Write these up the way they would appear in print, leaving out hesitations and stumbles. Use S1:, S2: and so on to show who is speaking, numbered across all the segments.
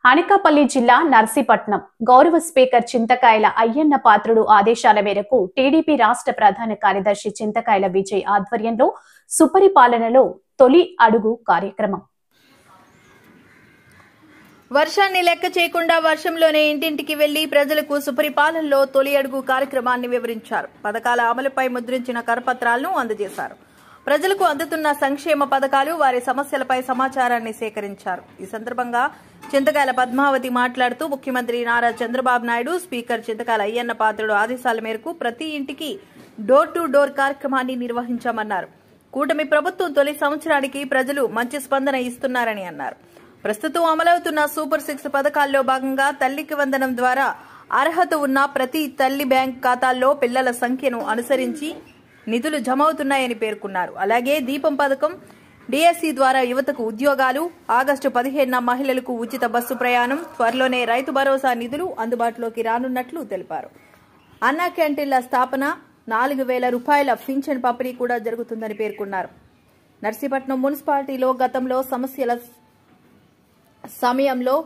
S1: అనకాపల్లి జిల్లా నర్సీపట్నం గౌరవ స్పీకర్ చింతకాయల అయ్యన్న పాత్రుడు ఆదేశాల మేరకు టీడీపీ రాష్ట్ర ప్రధాన కార్యదర్శి చింతకాయల విజయ్ ఆధ్వర్యంలో సుపరిపాలనలో తొలి అడుగు కార్యక్రమం.
S2: వర్షాన్ని లెక్క చేయకుండా వర్షంలోనే ఇంటింటికి వెళ్లి ప్రజలకు సుపరిపాలనలో తొలి అడుగు కార్యక్రమాన్ని వివరించారు. పథకాల అమలుపై ముద్రించిన కరపత్రాలను అందజేశారు. ప్రజలకు అందుతున్న సంక్షేమ పథకాలు, వారి సమస్యలపై సమాచారాన్ని సేకరించారు. ఈ సందర్భంగా చింతకాయల పద్మావతి మాట్లాడుతూ ముఖ్యమంత్రి నారా చంద్రబాబు నాయుడు, స్పీకర్ చింతకాయల అయ్యన్న పాత్రుడు ఆదేశాల మేరకు ప్రతి ఇంటికి డోర్ టు డోర్ కార్యక్రమాన్ని నిర్వహించామన్నారు. కూటమి ప్రభుత్వం తొలి సంవత్సరానికి ప్రజలు మంచి స్పందన ఇస్తున్నారని అన్నారు. ప్రస్తుతం అమలవుతున్న సూపర్ 6 పథకాల్లో భాగంగా తల్లికి వందనం ద్వారా అర్హత ఉన్న ప్రతి తల్లి బ్యాంక్ ఖాతాల్లో పిల్లల సంఖ్యను అనుసరించి నిధులు జమ అవుతున్నాయని పేర్కొన్నారు. అలాగే దీపం పథకం, డిఎస్సి ద్వారా యువతకు ఉద్యోగాలు, ఆగస్టు 15న మహిళలకు ఉచిత బస్సు ప్రయాణం, త్వరలోనే రైతు భరోసా నిధులు అందుబాటులోకి రానున్నట్లు తెలిపారు. అన్నా క్యాంటీన్ల స్థాపన, 4,000 రూపాయల పింఛన్ పంపిణీ కూడా జరుగుతుందని పేర్కొన్నారు. నర్సీపట్నం మున్సిపాలిటీలో గతంలో సమస్యల సమయంలో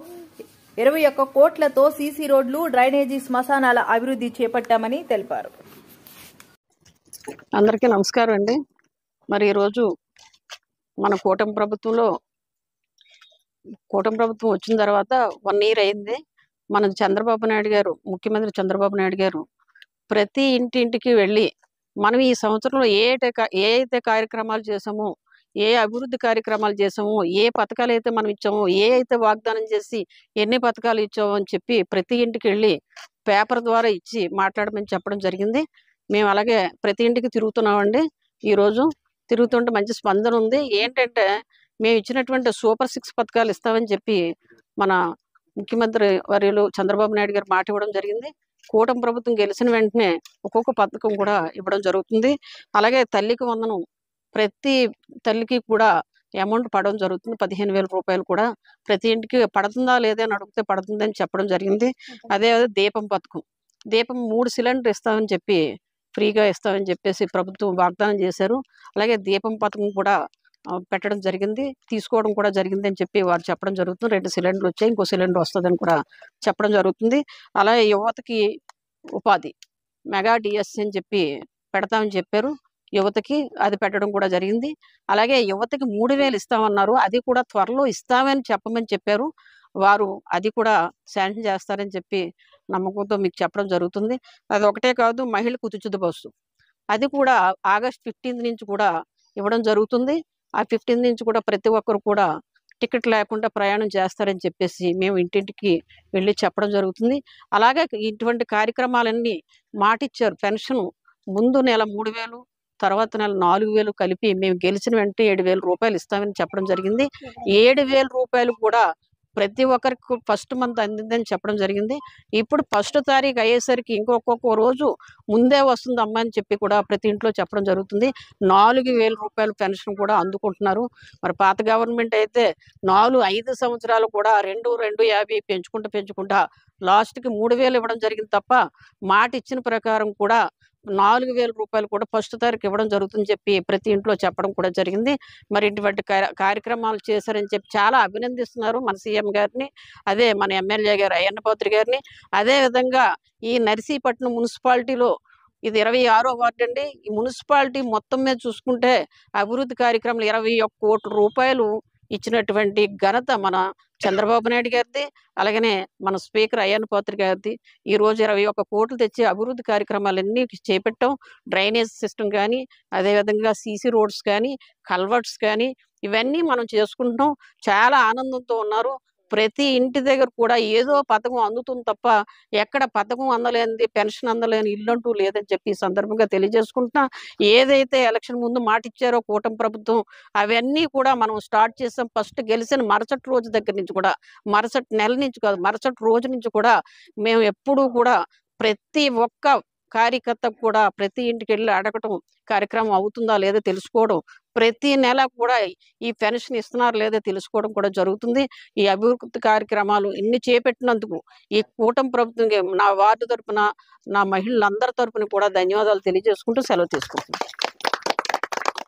S2: 21 కోట్లతో సీసీ రోడ్లు, డ్రైనేజీ, శ్మశానాల అభివృద్ధి చేపట్టామని తెలిపారు.
S3: అందరికీ నమస్కారం అండి. మరి ఈరోజు మన కూటమి ప్రభుత్వం వచ్చిన తర్వాత 1 ఇయర్ అయింది. మన చంద్రబాబు నాయుడు గారు, ముఖ్యమంత్రి చంద్రబాబు నాయుడు గారు ప్రతి ఇంటింటికి వెళ్ళి మనం ఈ సంవత్సరంలో ఏ అయితే కార్యక్రమాలు చేసామో, ఏ అభివృద్ధి కార్యక్రమాలు చేసామో, ఏ పథకాలు అయితే మనం ఇచ్చామో, ఏ అయితే వాగ్దానం చేసి ఎన్ని పథకాలు ఇచ్చామో అని చెప్పి ప్రతి ఇంటికి వెళ్ళి పేపర్ ద్వారా ఇచ్చి మాట్లాడమని చెప్పడం జరిగింది. మేము అలాగే ప్రతి ఇంటికి తిరుగుతున్నామండి. ఈరోజు తిరుగుతుంటే మంచి స్పందన ఉంది. ఏంటంటే మేము ఇచ్చినటువంటి సూపర్ 6 పథకాలు ఇస్తామని చెప్పి మన ముఖ్యమంత్రి వర్యులు చంద్రబాబు నాయుడు గారు మాట ఇవ్వడం జరిగింది. కూటమి ప్రభుత్వం గెలిచిన వెంటనే ఒక్కొక్క పథకం కూడా ఇవ్వడం జరుగుతుంది. అలాగే తల్లికి వందనం ప్రతి తల్లికి కూడా అమౌంట్ పడడం జరుగుతుంది. 15,000 రూపాయలు కూడా ప్రతి ఇంటికి పడుతుందా లేదా అని అడిగితే పడుతుందని చెప్పడం జరిగింది. అదే దీపం పథకం, దీపం 3 సిలిండర్ ఇస్తామని చెప్పి ఫ్రీగా ఇస్తామని చెప్పేసి ప్రభుత్వం వాగ్దానం చేశారు. అలాగే దీపం పథకం కూడా పెట్టడం జరిగింది, తీసుకోవడం కూడా జరిగింది అని చెప్పి వారు చెప్పడం జరుగుతుంది. 2 సిలిండర్లు వచ్చాయి, ఇంకో సిలిండర్ వస్తుందని కూడా చెప్పడం జరుగుతుంది. అలాగే యువతకి ఉపాధి మెగా డిఎస్సి అని చెప్పి పెడతామని చెప్పారు. యువతకి అది పెట్టడం కూడా జరిగింది. అలాగే యువతకి 3,000 ఇస్తామన్నారు, అది కూడా త్వరలో ఇస్తామని చెప్పమని చెప్పారు. వారు అది కూడా శాంక్షన్ చేస్తారని చెప్పి నమ్మకంతో మీకు చెప్పడం జరుగుతుంది. అది ఒకటే కాదు, మహిళకు ఉచిత బస్సు అది కూడా ఆగస్ట్ 15 నుంచి కూడా ఇవ్వడం జరుగుతుంది. ఆ 15 నుంచి కూడా ప్రతి ఒక్కరు కూడా టికెట్ లేకుండా ప్రయాణం చేస్తారని చెప్పేసి మేము ఇంటింటికి వెళ్ళి చెప్పడం జరుగుతుంది. అలాగే ఇటువంటి కార్యక్రమాలన్నీ మాటిచ్చారు. పెన్షన్ ముందు నెల 3,000, తర్వాత నెల 4,000 కలిపి మేము గెలిచిన వెంటనే 7,000 రూపాయలు ఇస్తామని చెప్పడం జరిగింది. 7,000 రూపాయలు కూడా ప్రతి ఒక్కరికి ఫస్ట్ మంత్ అందిందని చెప్పడం జరిగింది. ఇప్పుడు ఫస్ట్ తారీఖు అయ్యేసరికి ఇంకొక రోజు ముందే వస్తుంది అమ్మ అని చెప్పి కూడా ప్రతి ఇంట్లో చెప్పడం జరుగుతుంది. 4,000 రూపాయలు పెన్షన్ కూడా అందుకుంటున్నారు. మరి పాత గవర్నమెంట్ అయితే 5 సంవత్సరాలు కూడా 2,250 పెంచుకుంటా లాస్ట్కి 3,000 ఇవ్వడం జరిగింది తప్ప మాట ఇచ్చిన ప్రకారం కూడా 4,000 రూపాయలు కూడా ఫస్ట్ తారీఖు ఇవ్వడం జరుగుతుందని చెప్పి ప్రతి ఇంట్లో చెప్పడం కూడా జరిగింది. మరి ఇటువంటి కార్యక్రమాలు చేశారని చెప్పి చాలా అభినందిస్తున్నారు మన సీఎం గారిని, అదే మన ఎమ్మెల్యే గారు అయ్యన్న పాత్రుడు గారిని. అదేవిధంగా ఈ నర్సీపట్నం మున్సిపాలిటీలో ఇది 26వ వార్డు అండి. ఈ మున్సిపాలిటీ మొత్తం మీద చూసుకుంటే అభివృద్ధి కార్యక్రమాలు 21 కోట్ల రూపాయలు ఇచ్చినటువంటి ఘనత మన చంద్రబాబు నాయుడు గారిది, అలాగనే మన స్పీకర్ అయ్యన్న పాత్రుడు గారిది. ఈరోజు 21 కోట్లు తెచ్చి అభివృద్ధి కార్యక్రమాలన్నీ చేపట్టాం. డ్రైనేజ్ సిస్టమ్ కానీ, అదేవిధంగా సీసీ రోడ్స్ కానీ, కల్వర్ట్స్ కానీ ఇవన్నీ మనం చేసుకుంటున్నాం. చాలా ఆనందంతో ఉన్నారు. ప్రతి ఇంటి దగ్గర కూడా ఏదో పథకం అందుతుంది తప్ప ఎక్కడ పథకం అందలేనిది, పెన్షన్ అందలేని ఇల్లు అంటూ లేదని చెప్పి ఈ సందర్భంగా తెలియజేసుకుంటున్నా. ఏదైతే ఎలక్షన్ ముందు మాట ఇచ్చారో కూటమి ప్రభుత్వం అవన్నీ కూడా మనం స్టార్ట్ చేసాం. ఫస్ట్ గెలిచిన మరుసటి రోజు దగ్గర నుంచి కూడా, మరుసటి నెల నుంచి కాదు, మరుసటి రోజు నుంచి కూడా మేము ఎప్పుడూ కూడా ప్రతి ఒక్క కార్యకర్తకు కూడా ప్రతి ఇంటికి వెళ్ళి అడగటం, కార్యక్రమం అవుతుందా లేదా తెలుసుకోవడం, ప్రతి నెల కూడా ఈ పెన్షన్ ఇస్తున్నారు లేదా తెలుసుకోవడం కూడా జరుగుతుంది. ఈ అభివృద్ధి కార్యక్రమాలు ఇన్ని చేపట్టినందుకు ఈ కూటమి ప్రభుత్వం నా వార్డు తరపున, నా మహిళలందరి తరపున కూడా ధన్యవాదాలు తెలియజేసుకుంటూ సెలవు తీసుకుంటున్నాను.